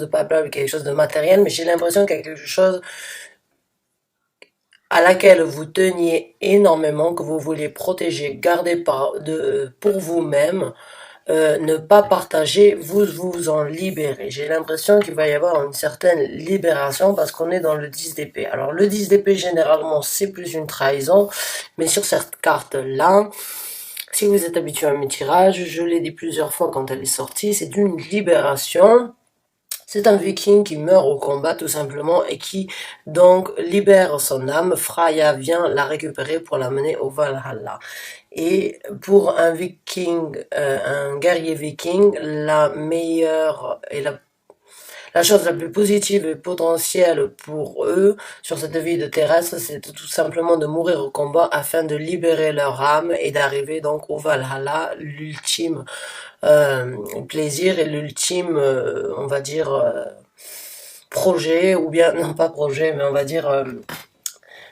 de palpable, quelque chose de matériel, mais j'ai l'impression qu'il y a quelque chose à laquelle vous teniez énormément, que vous vouliez protéger, garder pour vous-même, ne pas partager, vous en libérer. J'ai l'impression qu'il va y avoir une certaine libération parce qu'on est dans le 10 d'épée. Alors le 10 d'épée, généralement, c'est plus une trahison, mais sur cette carte-là, si vous êtes habitué à mes tirages, je l'ai dit plusieurs fois quand elle est sortie, c'est une libération. C'est un viking qui meurt au combat tout simplement et qui donc libère son âme. Freya vient la récupérer pour l'amener au Valhalla. Et pour un viking, un guerrier viking, la meilleure et la chose la plus positive et potentielle pour eux sur cette vie de terrestre, c'est tout simplement de mourir au combat afin de libérer leur âme et d'arriver donc au Valhalla, l'ultime plaisir et l'ultime, on va dire, projet, ou bien, non pas projet, mais on va dire,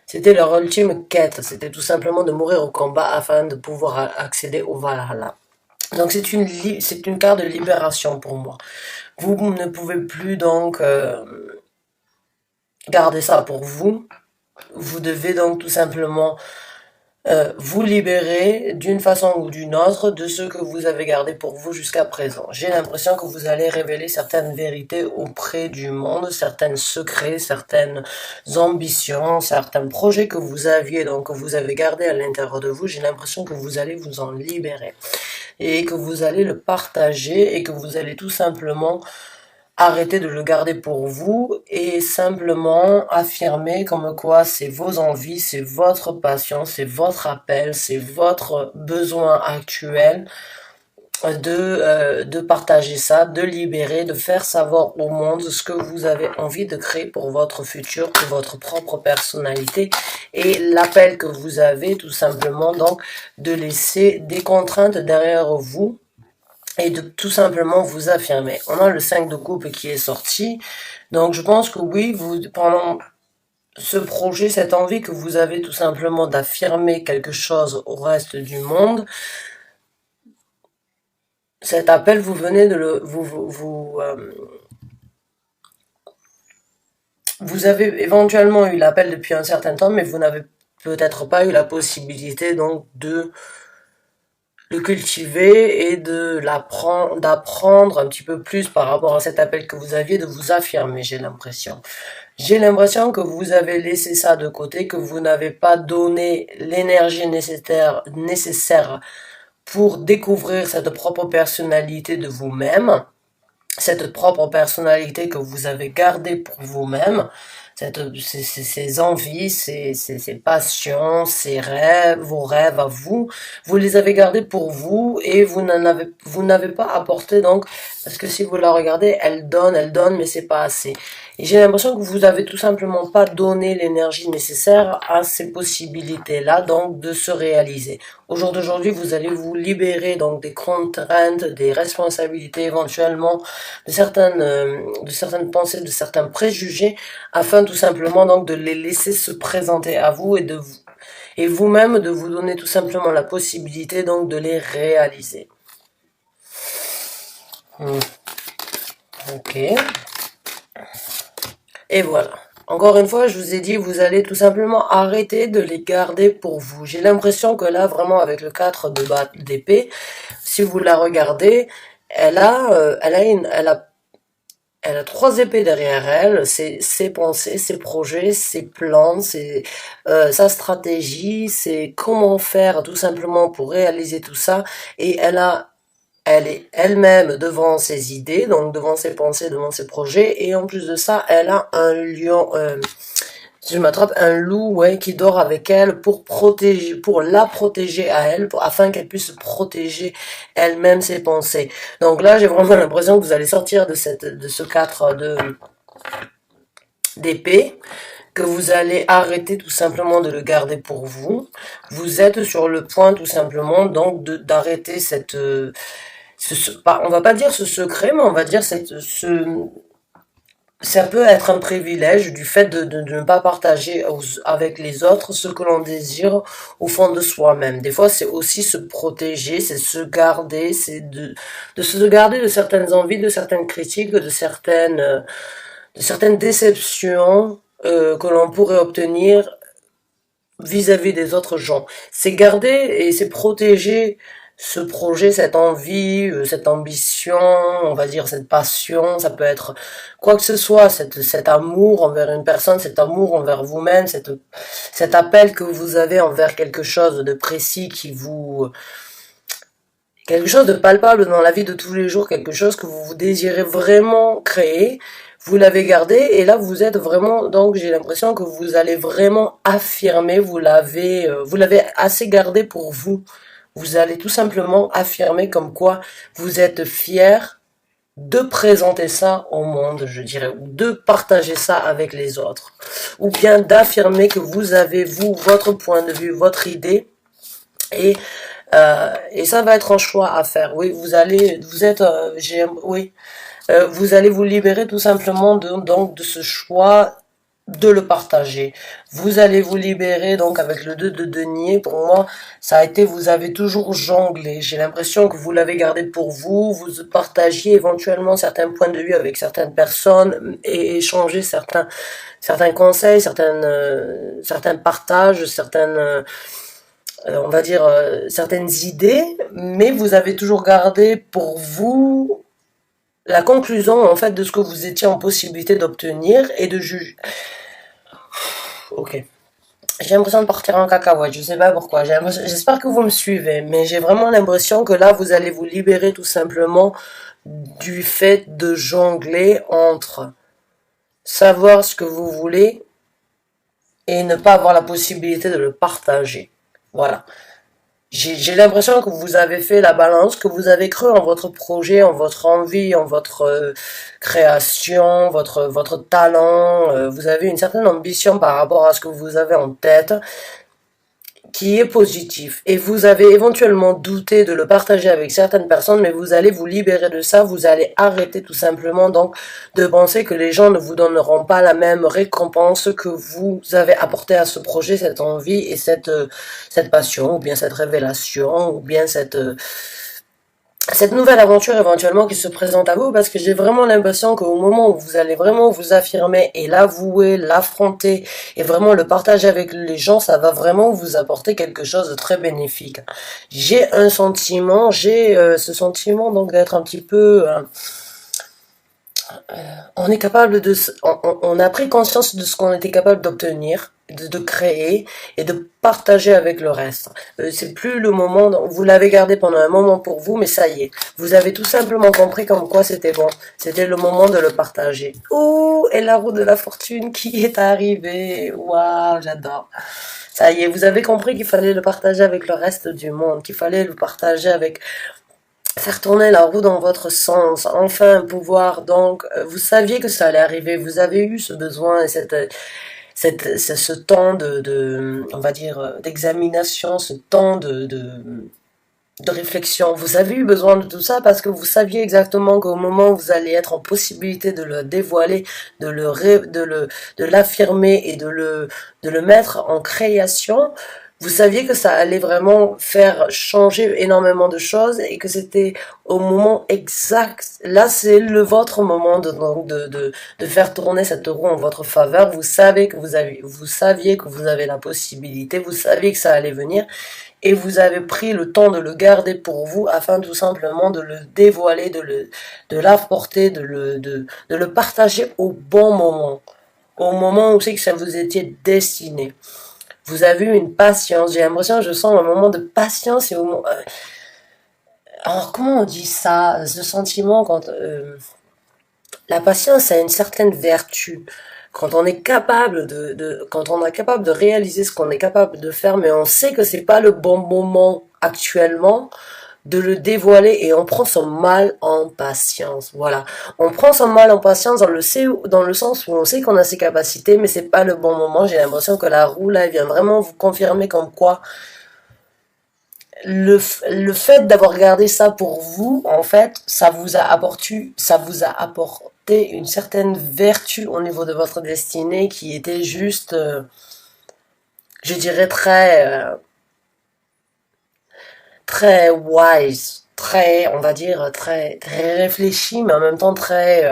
c'était leur ultime quête, c'était tout simplement de mourir au combat afin de pouvoir accéder au Valhalla. Donc c'est une carte de libération pour moi. Vous ne pouvez plus donc garder ça pour vous. Vous devez donc tout simplement vous libérer d'une façon ou d'une autre de ce que vous avez gardé pour vous jusqu'à présent. J'ai l'impression que vous allez révéler certaines vérités auprès du monde, certains secrets, certaines ambitions, certains projets que vous aviez, donc que vous avez gardé à l'intérieur de vous. J'ai l'impression que vous allez vous en libérer et que vous allez le partager et que vous allez tout simplement arrêtez de le garder pour vous et simplement affirmer comme quoi c'est vos envies, c'est votre passion, c'est votre appel, c'est votre besoin actuel de partager ça, de libérer, de faire savoir au monde ce que vous avez envie de créer pour votre futur, pour votre propre personnalité et l'appel que vous avez tout simplement donc de laisser des contraintes derrière vous et de tout simplement vous affirmer. On a le 5 de coupe qui est sorti, donc je pense que oui, pendant ce projet, cette envie que vous avez tout simplement d'affirmer quelque chose au reste du monde, cet appel, vous venez de vous avez éventuellement eu l'appel depuis un certain temps, mais vous n'avez peut-être pas eu la possibilité donc de le cultiver et d'apprendre un petit peu plus par rapport à cet appel que vous aviez, de vous affirmer, j'ai l'impression. J'ai l'impression que vous avez laissé ça de côté, que vous n'avez pas donné l'énergie nécessaire pour découvrir cette propre personnalité de vous-même, cette propre personnalité que vous avez gardée pour vous-même, ces envies, ces passions, ces rêves, vos rêves à vous, vous les avez gardés pour vous et vous n'avez pas apporté donc, parce que si vous la regardez, elle donne, mais c'est pas assez. Et j'ai l'impression que vous avez tout simplement pas donné l'énergie nécessaire à ces possibilités-là, donc de se réaliser. Au jour d'aujourd'hui, vous allez vous libérer donc des contraintes, des responsabilités éventuellement, de certaines pensées, de certains préjugés, afin tout simplement donc de les laisser se présenter à vous et vous-même de vous donner tout simplement la possibilité donc de les réaliser. Ok. Et voilà. Encore une fois, je vous ai dit, vous allez tout simplement arrêter de les garder pour vous. J'ai l'impression que là, vraiment, avec le 4 d'épée, si vous la regardez, elle a 3 épées derrière elle, ses pensées, ses projets, ses plans, sa stratégie, c'est comment faire tout simplement pour réaliser tout ça. Et elle est elle-même devant ses idées, donc devant ses pensées, devant ses projets, et en plus de ça, elle a un lion, si je m'attrape, un loup, ouais, qui dort avec elle pour la protéger à elle, afin qu'elle puisse protéger elle-même ses pensées. Donc là, j'ai vraiment l'impression que vous allez sortir de ce 4 d'épée, que vous allez arrêter tout simplement de le garder pour vous. Vous êtes sur le point tout simplement donc d'arrêter on va pas dire ce secret, mais on va dire ça peut être un privilège du fait de ne pas partager avec les autres ce que l'on désire au fond de soi-même. Des fois, c'est aussi se protéger, c'est se garder, c'est de se garder de certaines envies, de certaines critiques, de certaines déceptions que l'on pourrait obtenir vis-à-vis des autres gens. C'est garder et c'est protéger ce projet, cette envie, cette ambition, on va dire cette passion, ça peut être quoi que ce soit, cet amour envers une personne, cet amour envers vous-même, cet appel que vous avez envers quelque chose de précis quelque chose de palpable dans la vie de tous les jours, quelque chose que vous désirez vraiment créer, vous l'avez gardé et là vous êtes vraiment, donc j'ai l'impression que vous allez vraiment affirmer, vous l'avez assez gardé pour vous. Vous allez tout simplement affirmer comme quoi vous êtes fier de présenter ça au monde, je dirais, ou de partager ça avec les autres, ou bien d'affirmer que vous avez, vous, votre point de vue, votre idée, et et ça va être un choix à faire. Oui, vous allez vous libérer tout simplement donc de ce choix de le partager. Vous allez vous libérer donc avec le 2 de denier. Pour moi, ça a été, vous avez toujours jonglé. J'ai l'impression que vous l'avez gardé pour vous. Vous partagiez éventuellement certains points de vue avec certaines personnes et échangez certains conseils, certains partages, on va dire, certaines idées, mais vous avez toujours gardé pour vous la conclusion, en fait, de ce que vous étiez en possibilité d'obtenir et de juger. Ok. J'ai l'impression de partir en cacahuète, je sais pas pourquoi. J'espère que vous me suivez, mais j'ai vraiment l'impression que là, vous allez vous libérer tout simplement du fait de jongler entre savoir ce que vous voulez et ne pas avoir la possibilité de le partager. Voilà. J'ai l'impression que vous avez fait la balance, que vous avez cru en votre projet, en votre envie, en votre création, votre talent. Vous avez une certaine ambition par rapport à ce que vous avez en tête, qui est positif. Et vous avez éventuellement douté de le partager avec certaines personnes, mais vous allez vous libérer de ça, vous allez arrêter tout simplement donc de penser que les gens ne vous donneront pas la même récompense que vous avez apporté à ce projet, cette envie et cette passion, ou bien cette révélation, ou bien cette nouvelle aventure éventuellement qui se présente à vous, parce que j'ai vraiment l'impression qu'au moment où vous allez vraiment vous affirmer et l'avouer, l'affronter et vraiment le partager avec les gens, ça va vraiment vous apporter quelque chose de très bénéfique. J'ai ce sentiment donc d'être un petit peu on est capable on a pris conscience de ce qu'on était capable d'obtenir, de créer et de partager avec le reste. C'est plus le moment, vous l'avez gardé pendant un moment pour vous, mais ça y est, vous avez tout simplement compris comme quoi c'était bon. C'était le moment de le partager. Oh, et la roue de la fortune qui est arrivée. Waouh, j'adore. Ça y est, vous avez compris qu'il fallait le partager avec le reste du monde, qu'il fallait le partager avec faire tourner la roue dans votre sens, enfin pouvoir donc, vous saviez que ça allait arriver, vous avez eu ce besoin et ce temps on va dire, d'examination, ce temps de réflexion. Vous avez eu besoin de tout ça parce que vous saviez exactement qu'au moment où vous allez être en possibilité de le dévoiler, de l'affirmer et de le mettre en création, vous saviez que ça allait vraiment faire changer énormément de choses et que c'était au moment exact. Là, c'est votre moment de faire tourner cette roue en votre faveur. Vous saviez que vous avez la possibilité, vous saviez que ça allait venir et vous avez pris le temps de le garder pour vous afin tout simplement de le dévoiler, de l'apporter, de le partager au bon moment. Au moment où c'est que ça vous était destiné. Vous avez eu une patience. J'ai l'impression que je sens un moment de patience et alors, comment on dit ça? Ce sentiment quand... la patience a une certaine vertu. Quand on est capable quand on est capable de réaliser ce qu'on est capable de faire, mais on sait que c'est pas le bon moment actuellement, de le dévoiler et on prend son mal en patience. Voilà. On prend son mal en patience dans le sens où on sait qu'on a ses capacités, mais c'est pas le bon moment. J'ai l'impression que la roue, là, elle vient vraiment vous confirmer comme quoi le fait d'avoir gardé ça pour vous, en fait, ça vous a apporté une certaine vertu au niveau de votre destinée qui était juste, je dirais, très wise, très, on va dire, très réfléchi, mais en même temps très...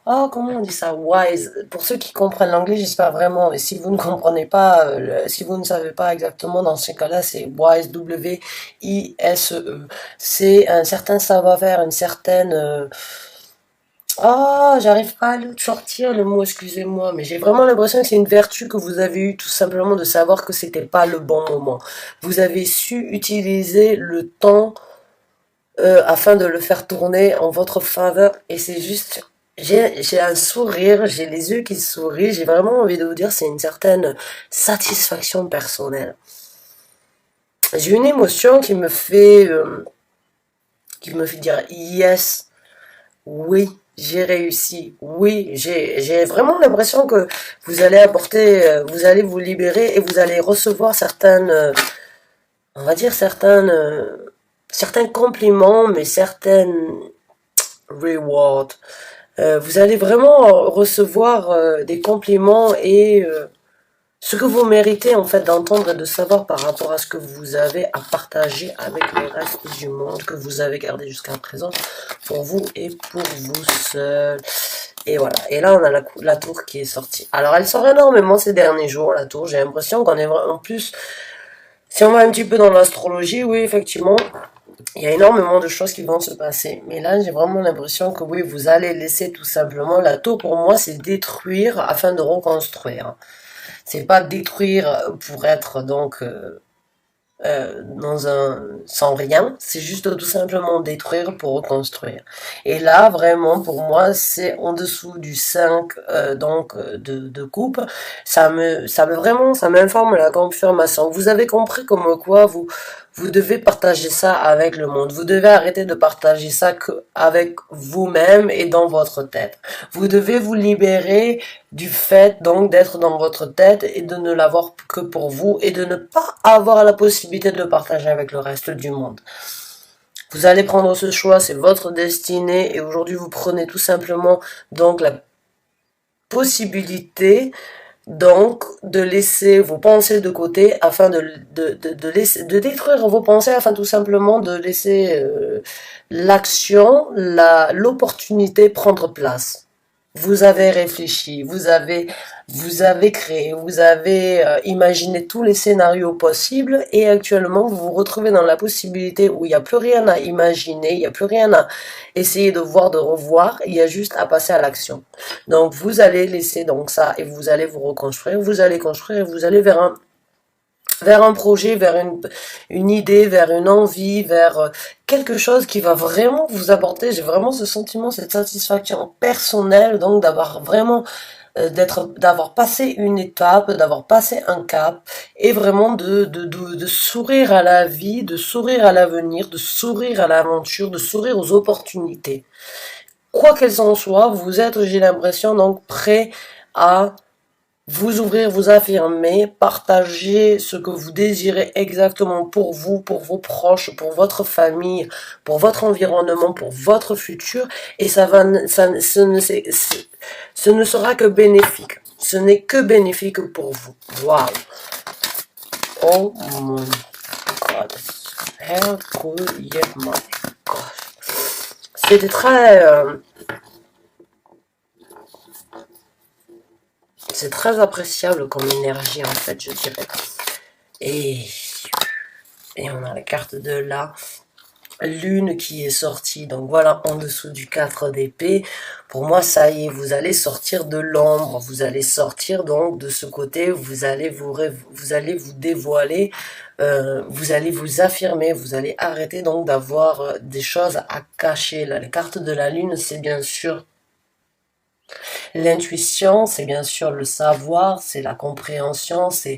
oh, comment on dit ça? Wise. Pour ceux qui comprennent l'anglais, j'espère vraiment. Et si vous ne comprenez pas, si vous ne savez pas exactement, dans ce cas-là, c'est wise, W-I-S-E. C'est un certain savoir-faire, une certaine... oh, j'arrive pas à le sortir le mot, excusez-moi, mais j'ai vraiment l'impression que c'est une vertu que vous avez eue, tout simplement de savoir que c'était pas le bon moment. Vous avez su utiliser le temps afin de le faire tourner en votre faveur, et c'est juste, j'ai un sourire, j'ai les yeux qui sourient, j'ai vraiment envie de vous dire, c'est une certaine satisfaction personnelle. J'ai une émotion qui me fait dire yes, oui, j'ai réussi, oui, j'ai vraiment l'impression que vous allez apporter, vous allez vous libérer et vous allez recevoir certaines, on va dire certains compliments, mais certaines rewards. Vous allez vraiment recevoir des compliments et ce que vous méritez en fait d'entendre et de savoir par rapport à ce que vous avez à partager avec le reste du monde, que vous avez gardé jusqu'à présent pour vous et pour vous seul. Et voilà. Et là, on a la tour qui est sortie. Alors, elle sort énormément ces derniers jours, la tour. J'ai l'impression qu'on est vraiment plus... Si on va un petit peu dans l'astrologie, oui, effectivement, il y a énormément de choses qui vont se passer. Mais là, j'ai vraiment l'impression que oui, vous allez laisser tout simplement... La tour, pour moi, c'est détruire afin de reconstruire. C'est pas détruire pour être donc dans un sans rien, c'est juste tout simplement détruire pour reconstruire. Et là, vraiment, pour moi, c'est en dessous du 5 de coupe. Ça m'informe la confirmation. Vous avez compris comme quoi vous devez partager ça avec le monde. Vous devez arrêter de partager ça que avec vous-même et dans votre tête. Vous devez vous libérer du fait donc d'être dans votre tête et de ne l'avoir que pour vous et de ne pas avoir la possibilité de le partager avec le reste du monde. Vous allez prendre ce choix, c'est votre destinée et aujourd'hui vous prenez tout simplement donc la possibilité donc de laisser vos pensées de côté afin de détruire vos pensées afin tout simplement de laisser l'action, l'opportunité prendre place. Vous avez réfléchi, vous avez créé, vous avez imaginé tous les scénarios possibles et actuellement vous vous retrouvez dans la possibilité où il n'y a plus rien à imaginer, il n'y a plus rien à essayer de voir, de revoir, il y a juste à passer à l'action. Donc vous allez laisser donc ça et vous allez vous reconstruire, vous allez construire et vous allez vers un projet, vers une idée, vers une envie, vers quelque chose qui va vraiment vous apporter, j'ai vraiment ce sentiment, cette satisfaction personnelle, donc d'avoir vraiment, d'avoir passé une étape, d'avoir passé un cap, et vraiment de sourire à la vie, de sourire à l'avenir, de sourire à l'aventure, de sourire aux opportunités. Quoi qu'elles en soient, vous êtes, j'ai l'impression, donc prêt à vous ouvrir, vous affirmer, partager ce que vous désirez exactement pour vous, pour vos proches, pour votre famille, pour votre environnement, pour votre futur, et ce ne sera que bénéfique. Ce n'est que bénéfique pour vous. Waouh! Oh mon God. Hercules, my God. C'était très... c'est très appréciable comme énergie en fait, je dirais. Et on a la carte de la lune qui est sortie. Donc voilà, en dessous du 4 d'épée. Pour moi, ça y est, vous allez sortir de l'ombre. Vous allez sortir donc de ce côté. Vous allez vous dévoiler. Vous allez vous affirmer. Vous allez arrêter donc d'avoir des choses à cacher. Là, les cartes de la lune, c'est bien sûr l'intuition, c'est bien sûr le savoir, c'est la compréhension, ça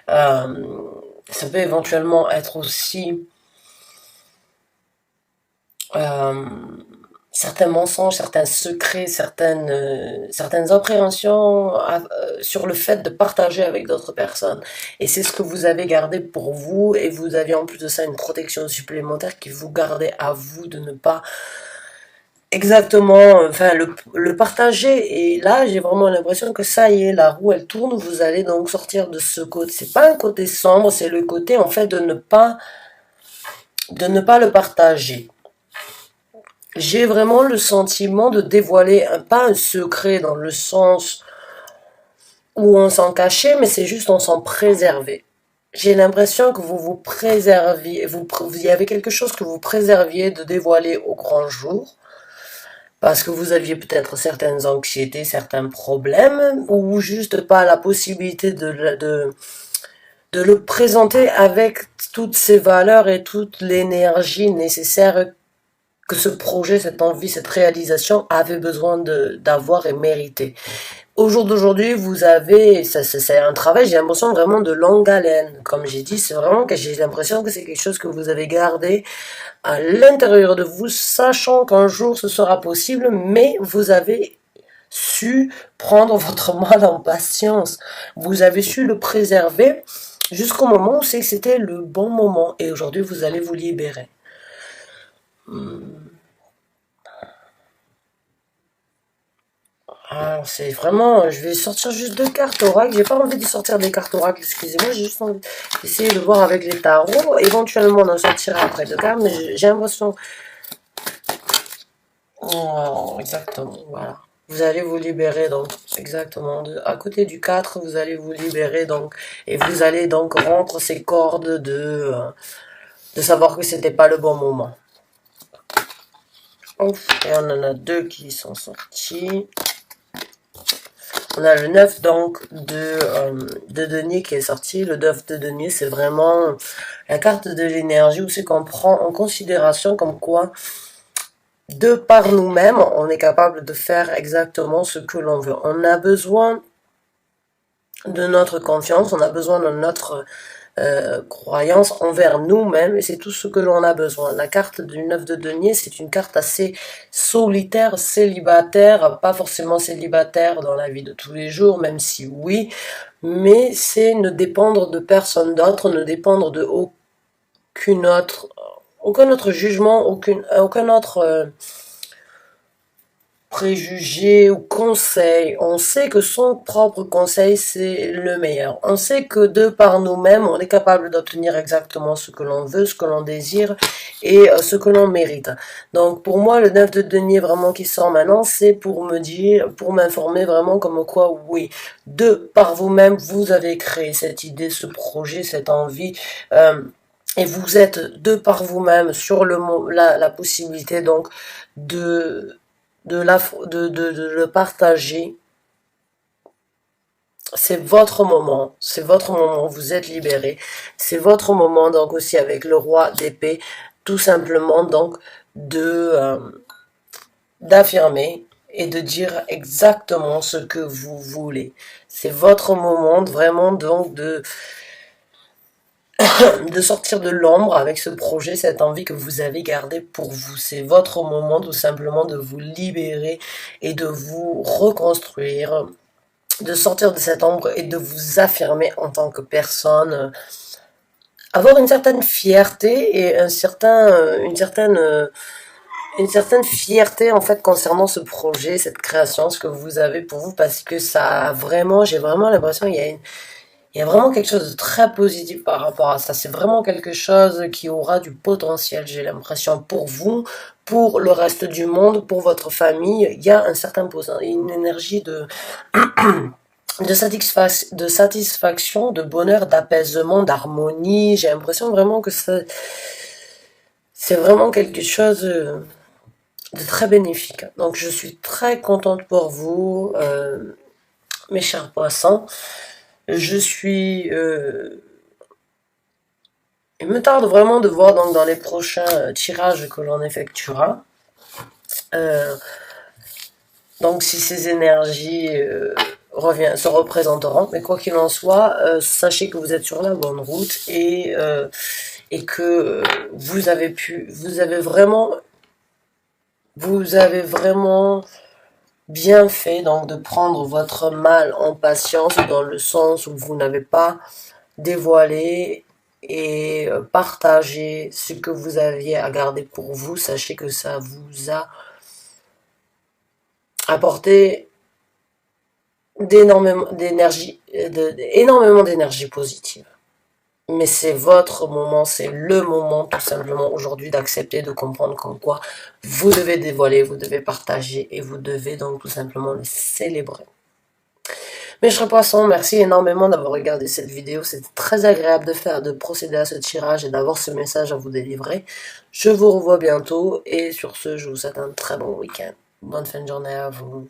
peut éventuellement être aussi certains mensonges, certains secrets, certaines appréhensions sur le fait de partager avec d'autres personnes. Et c'est ce que vous avez gardé pour vous, et vous avez en plus de ça une protection supplémentaire qui vous gardait à vous de ne pas exactement, enfin le partager, et là j'ai vraiment l'impression que ça y est, la roue elle tourne, vous allez donc sortir de ce côté, c'est pas un côté sombre, c'est le côté en fait de ne pas le partager. J'ai vraiment le sentiment de dévoiler pas un secret dans le sens où on s'en cachait, mais c'est juste on s'en préservait. J'ai l'impression que vous vous préserviez, il y avait quelque chose que vous préserviez de dévoiler au grand jour, parce que vous aviez peut-être certaines anxiétés, certains problèmes, ou juste pas la possibilité de le présenter avec toutes ses valeurs et toute l'énergie nécessaire que ce projet, cette envie, cette réalisation avait besoin d'avoir et mérité. Au jour d'aujourd'hui, vous avez, ça, c'est un travail, j'ai l'impression vraiment de longue haleine. Comme j'ai dit, c'est vraiment que j'ai l'impression que c'est quelque chose que vous avez gardé à l'intérieur de vous, sachant qu'un jour ce sera possible, mais vous avez su prendre votre mal en patience. Vous avez su le préserver jusqu'au moment où c'est que c'était le bon moment. Et aujourd'hui, vous allez vous libérer. Ah, c'est vraiment, je vais sortir juste deux cartes oracle. J'ai pas envie de sortir des cartes oracle, excusez-moi, j'ai juste envie d'essayer de voir avec les tarots. Éventuellement, on en sortira après deux cartes, mais j'ai l'impression. Oh, exactement, voilà. Vous allez vous libérer, donc, exactement. À côté du 4 vous allez vous libérer, donc, et vous allez donc rompre ces cordes de savoir que c'était pas le bon moment. Ouf, et on en a deux qui sont sortis. On a le 9 donc de denier qui est sorti. Le 9 de denier, c'est vraiment la carte de l'énergie où c'est qu'on prend en considération comme quoi, de par nous-mêmes, on est capable de faire exactement ce que l'on veut. On a besoin de notre confiance, on a besoin de notre croyance envers nous-mêmes, et c'est tout ce que l'on a besoin. La carte du 9 de denier, c'est une carte assez solitaire, célibataire, pas forcément célibataire dans la vie de tous les jours, même si oui, mais c'est ne dépendre de personne d'autre, ne dépendre de aucun autre jugement, aucun autre préjugés ou conseils. On sait que son propre conseil, c'est le meilleur. On sait que de par nous-mêmes, on est capable d'obtenir exactement ce que l'on veut, ce que l'on désire et ce que l'on mérite. Donc pour moi, le 9 de denier vraiment qui sort maintenant, c'est pour me dire, pour m'informer vraiment comme quoi, oui, de par vous-même, vous avez créé cette idée, ce projet, cette envie. Et vous êtes de par vous-même sur la possibilité donc de de le partager. C'est votre moment, vous êtes libéré, c'est votre moment donc aussi avec le roi d'épée, tout simplement donc de d'affirmer et de dire exactement ce que vous voulez. C'est votre moment vraiment donc de sortir de l'ombre avec ce projet, cette envie que vous avez gardée pour vous. C'est votre moment tout simplement de vous libérer et de vous reconstruire, de sortir de cette ombre et de vous affirmer en tant que personne. Avoir une certaine fierté et une certaine fierté en fait concernant ce projet, cette création, ce que vous avez pour vous, parce que j'ai vraiment l'impression il y a vraiment quelque chose de très positif par rapport à ça. C'est vraiment quelque chose qui aura du potentiel, j'ai l'impression, pour vous, pour le reste du monde, pour votre famille. Il y a une énergie de satisfaction, de bonheur, d'apaisement, d'harmonie. J'ai l'impression vraiment que c'est vraiment quelque chose de très bénéfique. Donc je suis très contente pour vous, mes chers poissons. Je suis il me tarde vraiment de voir donc dans les prochains tirages que l'on effectuera. Euh, donc si ces énergies se représenteront, mais quoi qu'il en soit, sachez que vous êtes sur la bonne route et que vous avez vraiment bien fait donc de prendre votre mal en patience dans le sens où vous n'avez pas dévoilé et partagé ce que vous aviez à garder pour vous. Sachez que ça vous a apporter énormément d'énergie positive. Mais c'est votre moment, c'est le moment tout simplement aujourd'hui d'accepter, de comprendre comme quoi vous devez dévoiler, vous devez partager et vous devez donc tout simplement les célébrer. Mes chers poissons, merci énormément d'avoir regardé cette vidéo. C'était très agréable de procéder à ce tirage et d'avoir ce message à vous délivrer. Je vous revois bientôt et sur ce, je vous souhaite un très bon week-end. Bonne fin de journée à vous.